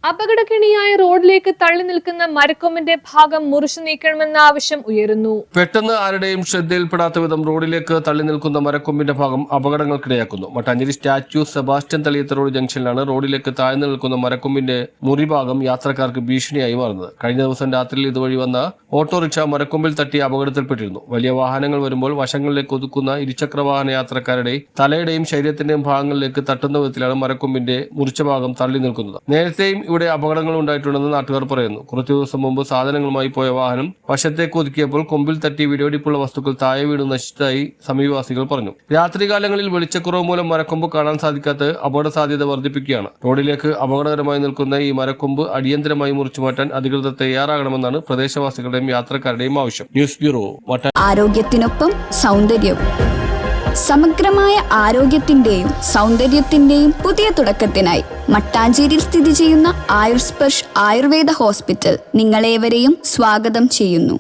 അപകടകണിയായ റോഡിലേക്ക് തള്ളി നിൽക്കുന്ന മരക്കൊമ്പിന്റെ ഭാഗം മുറിച്ചു നീക്കണമെന്ന ആവശ്യം ഉയരുന്നു. പെട്ടെന്ന് ആരുടെയും ശ്രദ്ധയിൽപ്പെടാത്ത വിധം റോഡിലേക്ക് തള്ളി നിൽക്കുന്ന മരക്കൊമ്പിന്റെ ഭാഗം അപകടങ്ങൾക്കിടയാക്കുന്നു. Mattancherry statue Sebastian Thaliyath road ജംഗ്ഷനിലാണ് റോഡിലേക്ക് താഴ്ന്നു നിൽക്കുന്ന മരക്കൊമ്പിന്റെ മുറിഭാഗം യാത്രക്കാർക്ക് ഭീഷണിയായി മാറുന്നത്. കഴിഞ്ഞ ദിവസം രാത്രിയിൽ ഇതുവഴി വന്ന ഓട്ടോറിക്ഷ മരക്കൊമ്പിൽ തട്ടി അപകടത്തിൽപ്പെട്ടിരുന്നു. വലിയ വാഹനങ്ങൾ വരുമ്പോൾ വശങ്ങളിലേക്ക് ഒതുക്കുന്ന ഇരുചക്ര വാഹന യാത്രക്കാരുടെ തലയുടെയും ശരീരത്തിന്റെയും ഭാഗങ്ങളിലേക്ക് തട്ടുന്ന വിധത്തിലാണ് മരക്കൊമ്പിന്റെ മുറിച്ച ഭാഗം തള്ളി നിൽക്കുന്നത്. നേരത്തെയും ഇവിടെ അപകടങ്ങൾ ഉണ്ടായിട്ടുണ്ടെന്ന് നാട്ടുകാർ പറയുന്നു. കുറച്ചു ദിവസം മുമ്പ് സാധനങ്ങളുമായി പോയ വാഹനം വശത്തേക്ക് ഒതുക്കിയപ്പോൾ കൊമ്പിൽ തട്ടി വിലപിടിപ്പുള്ള വസ്തുക്കൾ താഴെ വീണ് നശിച്ചതായി സമീപവാസികൾ പറഞ്ഞു. രാത്രികാലങ്ങളിൽ വെളിച്ചക്കുറവ് മൂലം മരക്കൊമ്പ് കാണാൻ സാധിക്കാത്ത അപകട സാധ്യത വർദ്ധിപ്പിക്കുകയാണ്. റോഡിലേക്ക് അപകടകരമായി നിൽക്കുന്ന ഈ മരക്കൊമ്പ് അടിയന്തരമായി മുറിച്ചു മാറ്റാൻ അധികൃതർ തയ്യാറാകണമെന്നാണ് പ്രദേശവാസികളുടെയും യാത്രക്കാരുടെയും ആവശ്യം. News bureau. ആരോഗ്യത്തിനൊപ്പം സൗന്ദര്യവും. സമഗ്രമായ ആരോഗ്യത്തിന്റെയും സൗന്ദര്യത്തിന്റെയും പുതിയ തുടക്കത്തിനായി മട്ടാഞ്ചേരിയിൽ സ്ഥിതി ചെയ്യുന്ന ആയുർസ്പർശ് ആയുർവേദ ഹോസ്പിറ്റൽ നിങ്ങളേവരെയും സ്വാഗതം ചെയ്യുന്നു.